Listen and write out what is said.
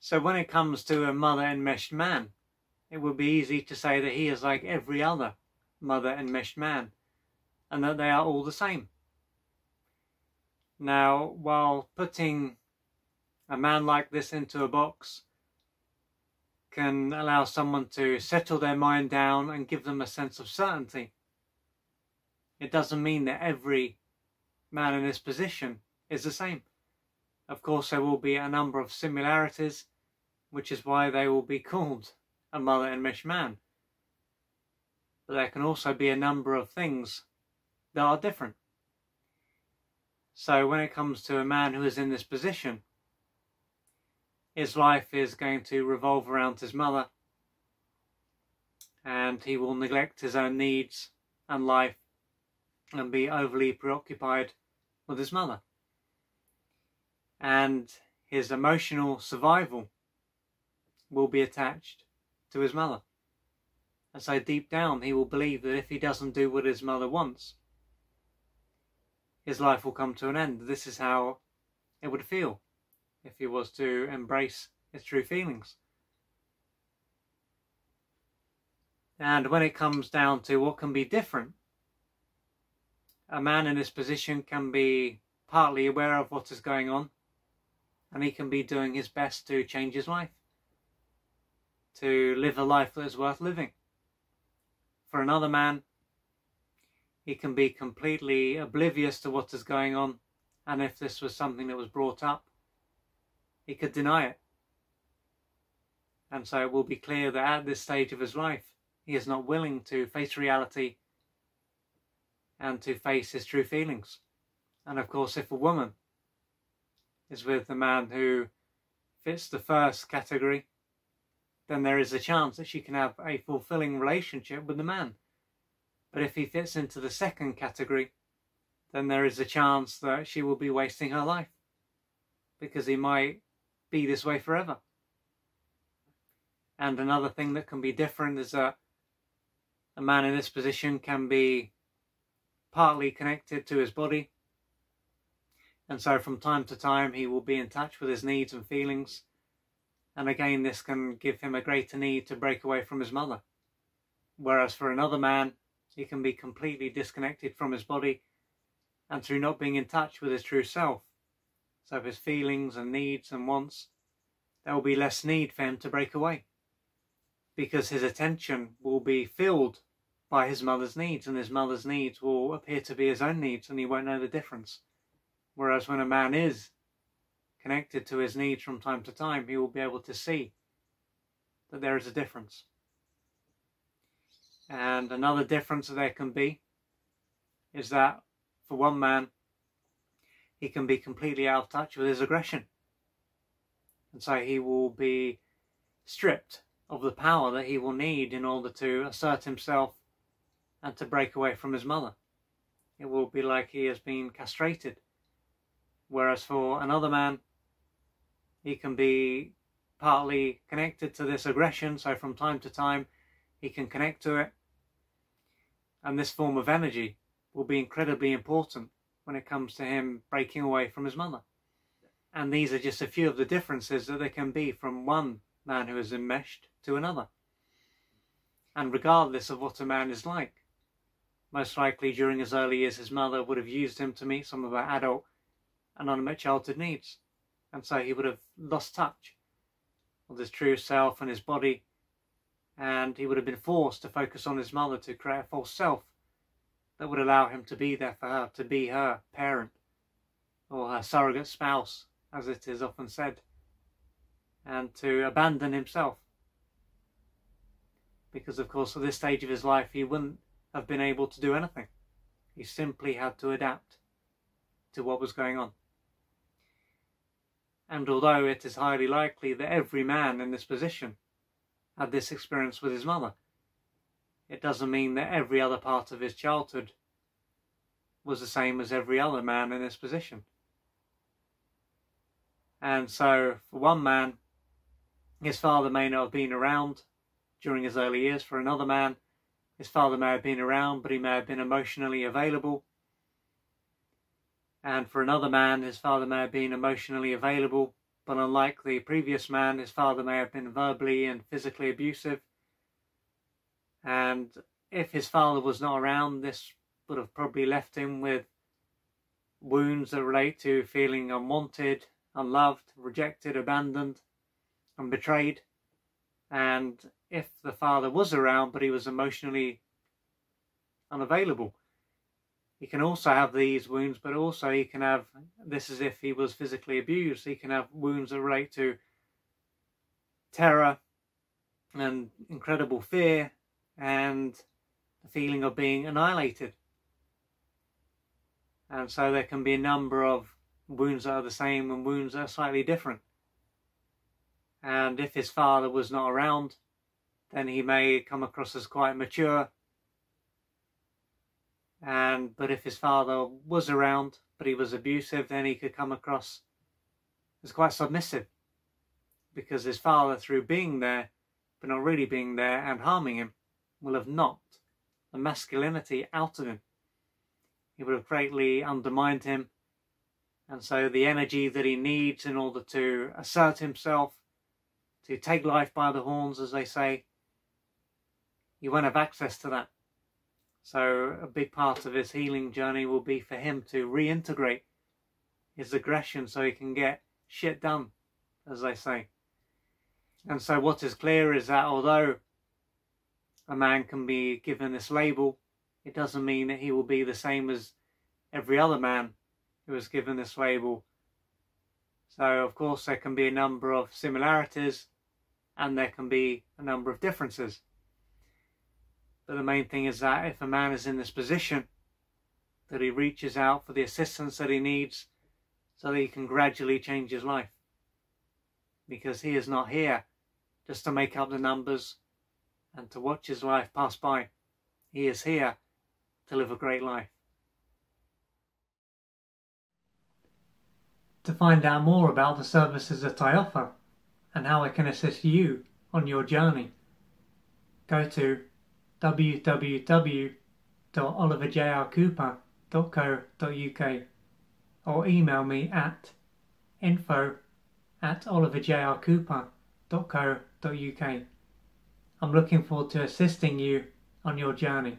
So when it comes to a mother-enmeshed man, it would be easy to say that he is like every other mother-enmeshed man, and that they are all the same. Now, while putting a man like this into a box can allow someone to settle their mind down and give them a sense of certainty, it doesn't mean that every man in this position is the same. Of course, there will be a number of similarities, which is why they will be called a mother-enmeshed man. But there can also be a number of things that are different. So when it comes to a man who is in this position, his life is going to revolve around his mother, and he will neglect his own needs and life and be overly preoccupied with his mother. And his emotional survival will be attached to his mother. And so deep down he will believe that if he doesn't do what his mother wants, his life will come to an end. This is how it would feel if he was to embrace his true feelings. And when it comes down to what can be different, a man in this position can be partly aware of what is going on, and he can be doing his best to change his life, to live a life that is worth living. For another man, he can be completely oblivious to what is going on, and if this was something that was brought up, he could deny it. And so it will be clear that at this stage of his life, he is not willing to face reality and to face his true feelings. And of course, if a woman is with the man who fits the first category, then there is a chance that she can have a fulfilling relationship with the man. But if he fits into the second category, then there is a chance that she will be wasting her life, because he might be this way forever. And another thing that can be different is that a man in this position can be partly connected to his body, and so from time to time he will be in touch with his needs and feelings, and again this can give him a greater need to break away from his mother. Whereas for another man, he can be completely disconnected from his body, and through not being in touch with his true self, so his feelings and needs and wants, there will be less need for him to break away, because his attention will be filled by his mother's needs, and his mother's needs will appear to be his own needs, and he won't know the difference. Whereas when a man is connected to his needs from time to time, he will be able to see that there is a difference. And another difference that there can be is that for one man, he can be completely out of touch with his aggression. And so he will be stripped of the power that he will need in order to assert himself and to break away from his mother. It will be like he has been castrated. Whereas for another man, he can be partly connected to this aggression, so from time to time he can connect to it. And this form of energy will be incredibly important when it comes to him breaking away from his mother. And these are just a few of the differences that there can be from one man who is enmeshed to another. And regardless of what a man is like, most likely during his early years his mother would have used him to meet some of her adult and unmet childhood needs. And so he would have lost touch with his true self and his body, and he would have been forced to focus on his mother to create a false self that would allow him to be there for her, to be her parent or her surrogate spouse, as it is often said, and to abandon himself. Because of course at this stage of his life he wouldn't have been able to do anything. He simply had to adapt to what was going on. And although it is highly likely that every man in this position had this experience with his mother, it doesn't mean that every other part of his childhood was the same as every other man in this position. And so for one man, his father may not have been around during his early years. For another man, his father may have been around, but he may have been emotionally available. And for another man, his father may have been emotionally available, but unlike the previous man, his father may have been verbally and physically abusive. And if his father was not around, this would have probably left him with wounds that relate to feeling unwanted, unloved, rejected, abandoned, and betrayed. And if the father was around, but he was emotionally unavailable, he can also have these wounds, but also he can have, this is if he was physically abused, he can have wounds that relate to terror and incredible fear and the feeling of being annihilated. And so there can be a number of wounds that are the same and wounds that are slightly different. And if his father was not around, then he may come across as quite mature. But if his father was around, but he was abusive, then he could come across as quite submissive. Because his father, through being there, but not really being there and harming him, will have knocked the masculinity out of him. He would have greatly undermined him. And so the energy that he needs in order to assert himself, to take life by the horns, as they say, he won't have access to that. So a big part of his healing journey will be for him to reintegrate his aggression so he can get shit done, as they say. And so what is clear is that although a man can be given this label, it doesn't mean that he will be the same as every other man who is given this label. So of course there can be a number of similarities and there can be a number of differences. But the main thing is that if a man is in this position, that he reaches out for the assistance that he needs so that he can gradually change his life. Because he is not here just to make up the numbers and to watch his life pass by. He is here to live a great life. To find out more about the services that I offer and how I can assist you on your journey, go to www.oliverjrcooper.co.uk or email me at info@oliverjrcooper.co.uk. I'm looking forward to assisting you on your journey.